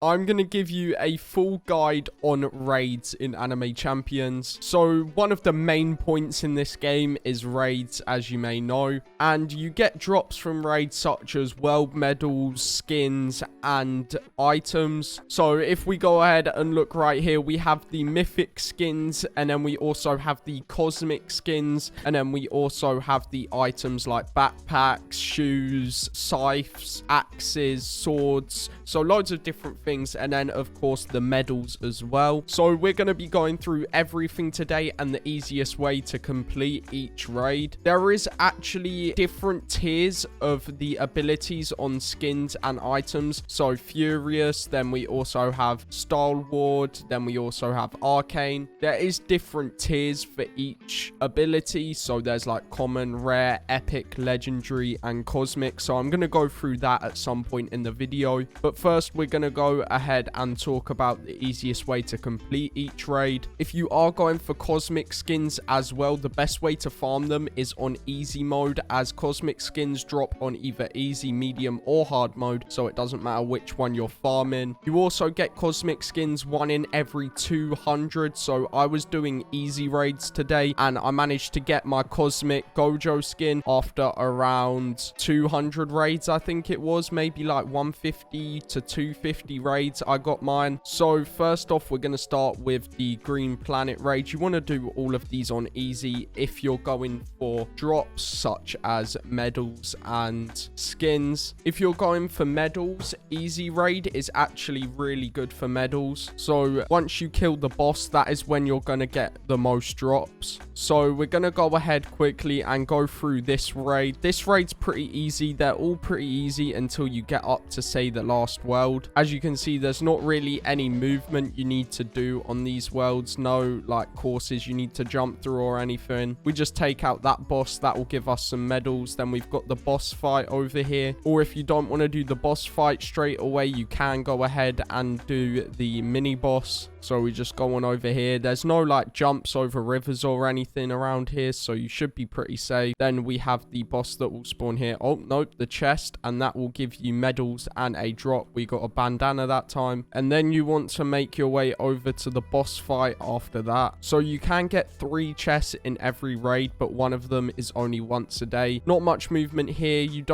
I'm going to give you a full guide on raids in Anime Champions. So one of the main points in this game is raids, as you may know, and you get drops from raids such as world medals, skins, and items. So if we go ahead and look right here, we have the mythic skins, and then we also have the cosmic skins, and then we also have the items like backpacks, shoes, scythes, axes, swords, so loads of different things, and then of course the medals as well. So we're going to be going through everything today and the easiest way to complete each raid. There is actually different tiers of the abilities on skins and items. So Furious, then we also have Stalwart, then we also have Arcane. There is different tiers for each ability. So there's like common, rare, epic, legendary, and cosmic. So I'm going to go through that at some point in the video. But first, we're going to go ahead and talk about the easiest way to complete each raid. If you are going for cosmic skins as well, the best way to farm them is on easy mode, as cosmic skins drop on either easy, medium, or hard mode, so it doesn't matter which one you're farming. You also get cosmic skins 1 in every 200, so I was doing easy raids today, and I managed to get my cosmic Gojo skin after around 200 raids, I think it was, maybe like 150 to 250 raids I got mine. So first off, we're going to start with the Green Planet raid. You want to do all of these on easy if you're going for drops such as medals and skins. If you're going for medals, easy raid is actually really good for medals. So once you kill the boss, that is when you're going to get the most drops. So we're going to go ahead quickly and go through this raid. This raid's pretty easy. They're all pretty easy until you get up to, say, the last world. As you can see, there's not really any movement you need to do on these worlds. No like courses you need to jump through or anything. We just take out that boss. That will give us some medals. Then we've got the boss fight over here. Or if you don't want to do the boss fight straight away, you can go ahead and do the mini boss. So we just go on over here. There's no like jumps over rivers or anything around here, so you should be pretty safe. Then we have the boss that will spawn here. Oh, nope, the chest, and that will give you medals and a drop. We got a bandana that time. And then you want to make your way over to the boss fight after that. So you can get 3 chests in every raid, but one of them is only once a day. Not much movement here. You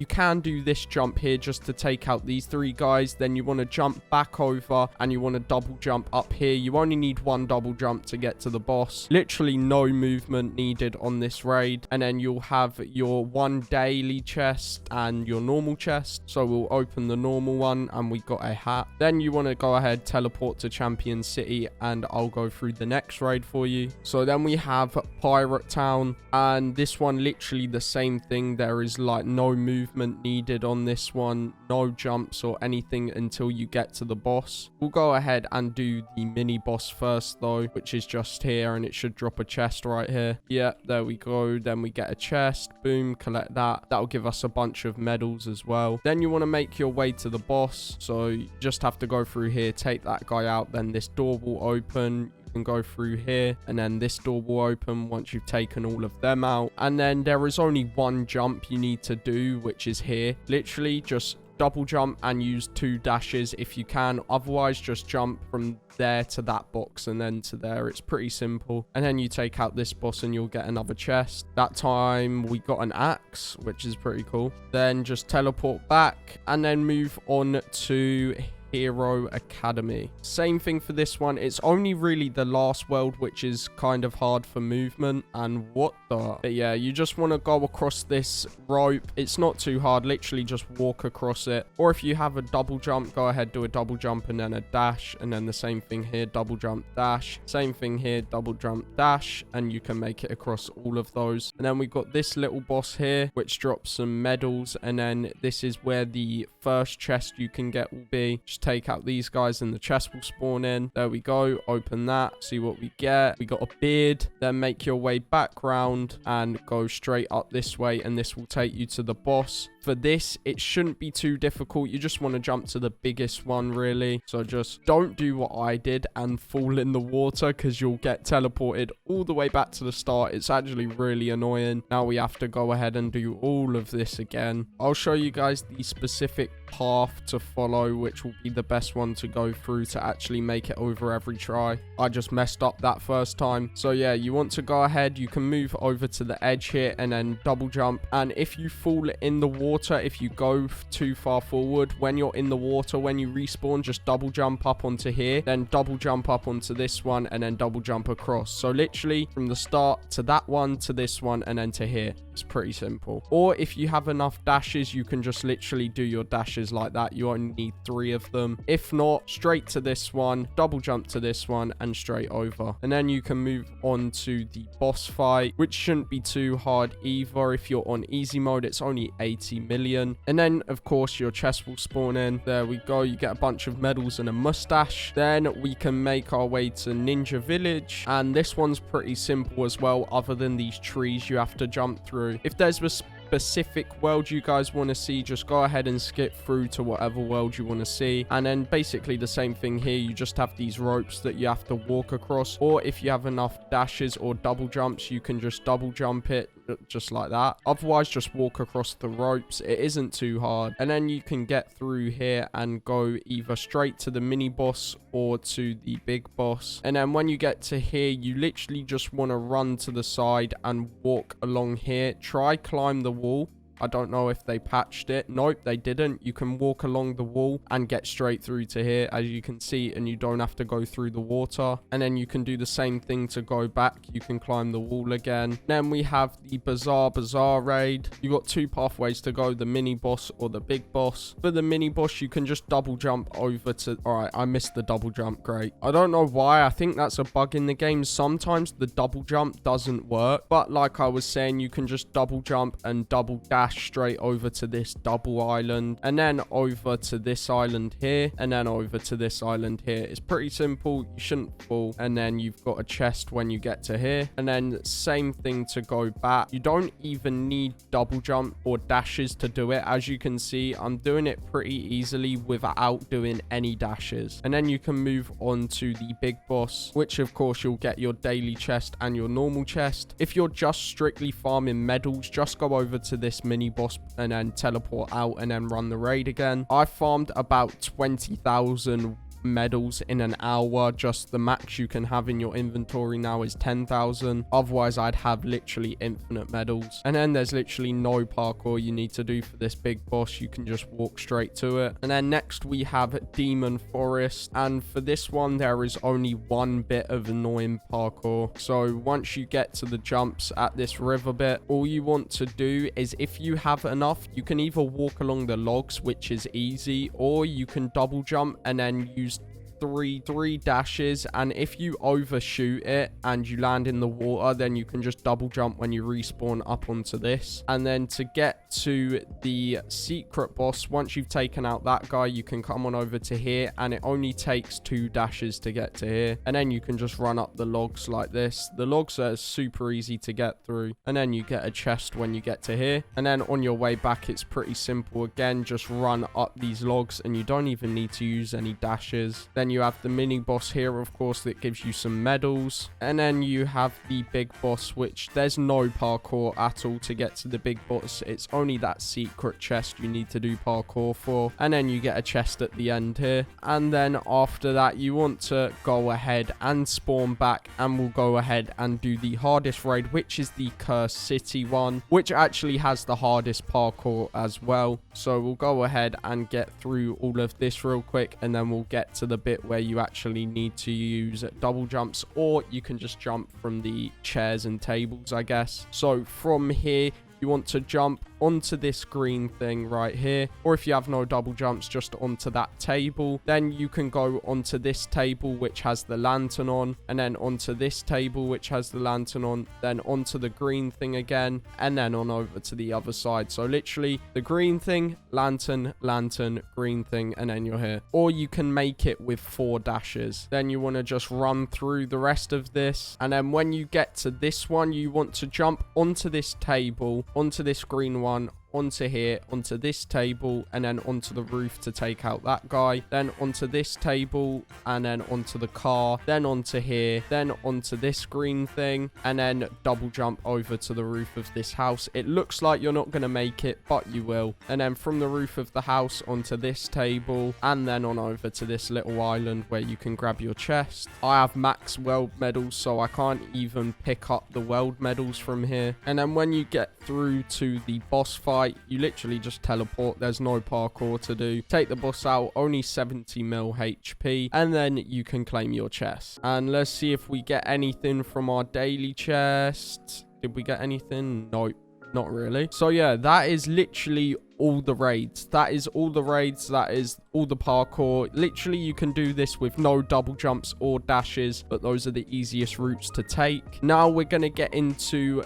can do this jump here just to take out these 3 guys. Then you want to jump back over and you want to double jump up here. You only need 1 double jump to get to the boss. Literally no movement needed on this raid. And then you'll have your 1 daily chest and your normal chest. So we'll open the normal one and we got a hat. Then you want to go ahead, teleport to Champion City, and I'll go through the next raid for you. So then we have Pirate Town, and this one literally the same thing. There is like no movement needed on this one, no jumps or anything until you get to the boss. We'll go ahead and do the mini boss first though, which is just here, and it should drop a chest right here. Yeah, there we go. Then we get a chest, boom, collect that. That'll give us a bunch of medals as well. Then you want to make your way to the boss, so you just have to go through here, take that guy out, then this door will open. Can go through here, and then this door will open once you've taken all of them out. And then there is only 1 jump you need to do, which is here. Literally just double jump and use 2 dashes if you can. Otherwise, just jump from there to that box and then to there. It's pretty simple. And then you take out this boss and you'll get another chest. That time we got an axe, which is pretty cool. Then just teleport back and then move on to Hero Academy. Same thing for this one. It's only really the last world which is kind of hard for movement. And what the... But yeah, you just want to go across this rope. It's not too hard. Literally just walk across it. Or if you have a double jump, go ahead, do a double jump and then a dash. And then the same thing here, double jump, dash. Same thing here, double jump, dash. And you can make it across all of those. And then we got this little boss here, which drops some medals. And then this is where the first chest you can get will be. Just take out these guys and the chest will spawn in. There we go. Open that. See what we get. We got a beard. Then make your way back round and go straight up this way, and this will take you to the boss. For this, it shouldn't be too difficult. You just want to jump to the biggest one, really. So just don't do what I did and fall in the water, because you'll get teleported all the way back to the start. It's actually really annoying. Now we have to go ahead and do all of this again. I'll show you guys the specific path to follow, which will be the best one to go through to actually make it over every try. I just messed up that first time. So yeah, you want to go ahead, you can move over to the edge here and then double jump. And if you fall in the water, if you go too far forward, when you're in the water, when you respawn, just double jump up onto here, then double jump up onto this one, and then double jump across. So literally from the start to that one, to this one, and then to here. It's pretty simple. Or if you have enough dashes, you can just literally do your dashes like that. You only need 3 of them. If not, straight to this one, double jump to this one, and straight over. And then you can move on to the boss fight, which shouldn't be too hard either. If you're on easy mode, it's only 80 million. And then, of course, your chest will spawn in. There we go. You get a bunch of medals and a mustache. Then we can make our way to Ninja Village. And this one's pretty simple as well, other than these trees you have to jump through. If there's a specific world you guys want to see, just go ahead and skip through to whatever world you want to see. And then basically the same thing here. You just have these ropes that you have to walk across. Or if you have enough dashes or double jumps, you can just double jump it just like that. Otherwise, just walk across the ropes. It isn't too hard. And then you can get through here and go either straight to the mini boss or to the big boss. And then when you get to here, you literally just want to run to the side and walk along here. Try climb the wall. I don't know if they patched it. Nope, they didn't. You can walk along the wall and get straight through to here, as you can see, and you don't have to go through the water. And then you can do the same thing to go back. You can climb the wall again. Then we have the Bizar Bazar raid. You got 2 pathways to go, the mini boss or the big boss. For the mini boss, you can just double jump over to... Alright, I missed the double jump. Great. I don't know why. I think that's a bug in the game. Sometimes the double jump doesn't work. But like I was saying, you can just double jump and double dash straight over to this double island, and then over to this island here, and then over to this island here. It's pretty simple. You shouldn't fall. And then you've got a chest when you get to here, and then same thing to go back. You don't even need double jump or dashes to do it. As you can see, I'm doing it pretty easily without doing any dashes. And then you can move on to the big boss, which of course you'll get your daily chest and your normal chest. If you're just strictly farming medals, just go over to this mini boss and then teleport out and then run the raid again. I farmed about 20,000 medals in an hour. Just the max you can have in your inventory now is 10,000. Otherwise, I'd have literally infinite medals. And then there's literally no parkour you need to do for this big boss. You can just walk straight to it. And then next we have Demon Forest. And for this one, there is only one bit of annoying parkour. So once you get to the jumps at this river bit, all you want to do is, if you have enough, you can either walk along the logs, which is easy, or you can double jump and then use three dashes. And if you overshoot it and you land in the water, then you can just double jump when you respawn up onto this. And then to get to the secret boss, once you've taken out that guy, you can come on over to here, and it only takes 2 dashes to get to here. And then you can just run up the logs like this. The logs are super easy to get through, and then you get a chest when you get to here. And then on your way back, it's pretty simple again. Just run up these logs, and you don't even need to use any dashes. Then you have the mini boss here, of course, that gives you some medals. And then you have the big boss, which there's no parkour at all to get to the big boss. It's only that secret chest you need to do parkour for. And then you get a chest at the end here. And then after that, you want to go ahead and spawn back, and we'll go ahead and do the hardest raid, which is the Cursed City one, which actually has the hardest parkour as well. So we'll go ahead and get through all of this real quick, and then we'll get to the bit where you actually need to use double jumps, or you can just jump from the chairs and tables, I guess. So from here, you want to jump onto this green thing right here, or if you have no double jumps, just onto that table. Then you can go onto this table, which has the lantern on, and then onto this table, which has the lantern on, then onto the green thing again, and then on over to the other side. So literally the green thing, lantern, lantern, green thing, and then you're here. Or you can make it with 4 dashes. Then you want to just run through the rest of this, and then when you get to this one, you want to jump onto this table, onto this green one, onto here, onto this table, and then onto the roof to take out that guy, then onto this table, and then onto the car, then onto here, then onto this green thing, and then double jump over to the roof of this house. It looks like you're not going to make it, but you will. And then from the roof of the house onto this table, and then on over to this little island where you can grab your chest. I have max world medals, so I can't even pick up the world medals from here. And then when you get through to the boss fight, you literally just teleport. There's no parkour to do. Take the boss out, only 70 mil HP, and then you can claim your chest. And let's see if we get anything from our daily chest. Did we get anything? Nope, not really. So yeah, that is literally all the raids. That is all the raids. That is all the parkour. Literally, you can do this with no double jumps or dashes, but those are the easiest routes to take. Now we're going to get into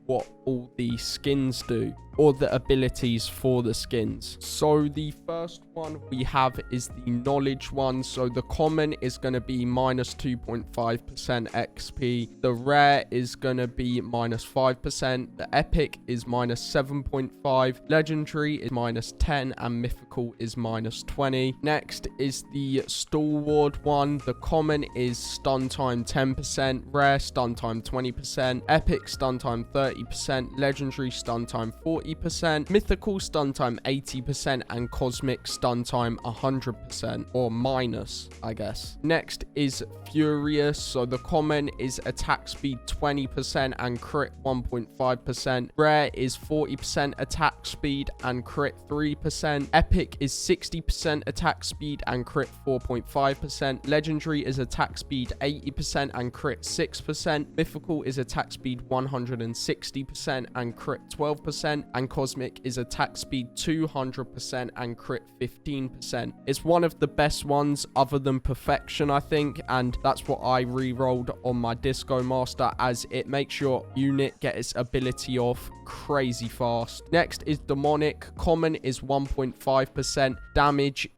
what all the skins do, or the abilities for the skins. So the first one we have is the knowledge one. So the common is going to be minus 2.5% XP. The rare is going to be minus 5%. The epic is minus 7.5. Legendary is minus 10, and mythical is minus 20. Next is the stalwart one. The common is stun time 10%, rare stun time 20%, epic stun time 30%, legendary stun time 40%, mythical stun time 80%, and cosmic stun time 100%, or minus, I guess. Next is furious. So the common is attack speed 20% and crit 1.5%. Rare is 40% attack speed and crit 3%. Epic is 60% attack speed and crit 4.5%. Legendary is attack speed 80% and crit 6%. Mythical is attack speed 160% and crit 12%, and cosmic is attack speed 200% and crit 15%. It's one of the best ones other than perfection, I think, and that's what I re-rolled on my Disco Master, as it makes your unit get its ability off crazy fast. Next is demonic. Common is 1.5%. Damage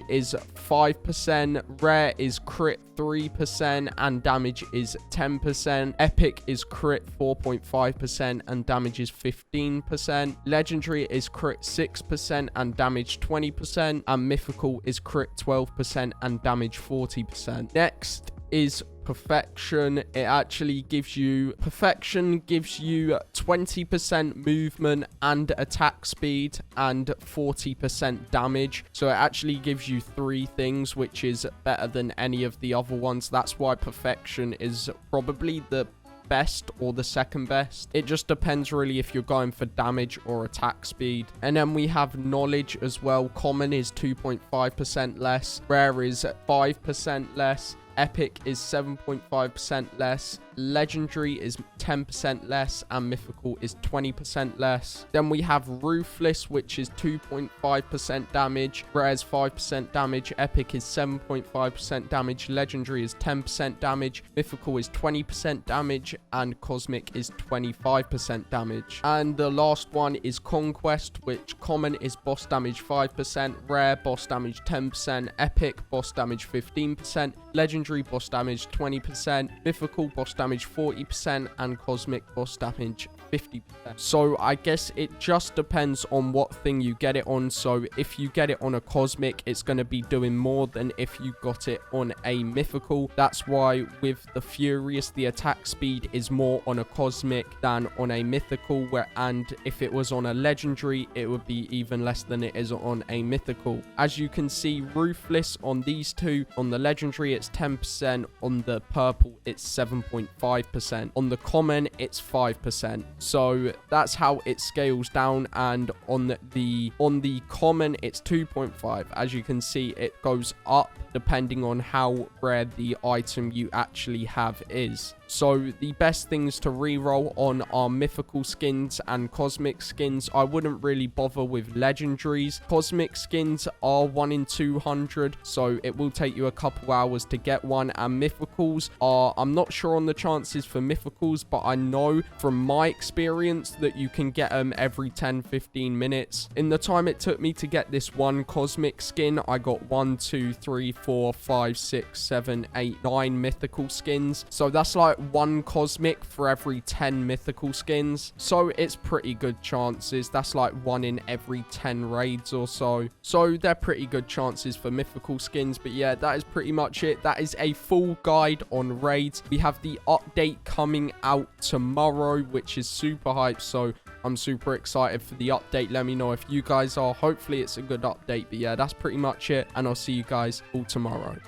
is 5%. Rare is crit 3% and damage is 10%. Epic is crit 4.5% and damage is 15%. Legendary is crit 6% and damage 20%. And mythical is crit 12% and damage 40%. Next is perfection. Perfection gives you 20% movement and attack speed and 40% damage. So it actually gives you 3 things, which is better than any of the other ones. That's why perfection is probably the best or the second best. It just depends really if you're going for damage or attack speed. And then we have knowledge as well. Common is 2.5% less. Rare is 5% less. Epic is 7.5% less. Legendary is 10% less, and mythical is 20% less. Then we have ruthless, which is 2.5% damage. Rare is 5% damage. Epic is 7.5% damage. Legendary is 10% damage. Mythical is 20% damage, and cosmic is 25% damage. And the last one is conquest, which common is boss damage 5%, rare boss damage 10%, epic boss damage 15%, legendary boss damage 20%, mythical boss damage 40%, and cosmic boss damage 50%. So I guess it just depends on what thing you get it on. So if you get it on a cosmic, it's going to be doing more than if you got it on a mythical. That's why with the furious, the attack speed is more on a cosmic than on a mythical, and if it was on a legendary, it would be even less than it is on a mythical. As you can see, ruthless on these two. On the legendary, it's 10%. On the purple, it's 7.5%. On the common, it's 5%. So that's how it scales down, and on the common it's 2.5. As you can see, it goes up depending on how rare the item you actually have is. So the best things to reroll on are mythical skins and cosmic skins. I wouldn't really bother with legendaries. Cosmic skins are 1 in 200, so it will take you a couple hours to get one. And mythicals are, I'm not sure on the chances for mythicals, but I know from my experience experience that you can get them every 10-15 minutes. In the time it took me to get this one cosmic skin, I got 1, 2, 3, 4, 5, 6, 7, 8, 9 mythical skins. So that's like one cosmic for every 10 mythical skins. So it's pretty good chances. That's like 1 in every 10 raids or so. So they're pretty good chances for mythical skins. But yeah, that is pretty much it. That is a full guide on raids. We have the update coming out tomorrow, which is super hype. So I'm super excited for the update. Let me know if you guys are. Hopefully it's a good update. But yeah, that's pretty much it. And I'll see you guys all tomorrow.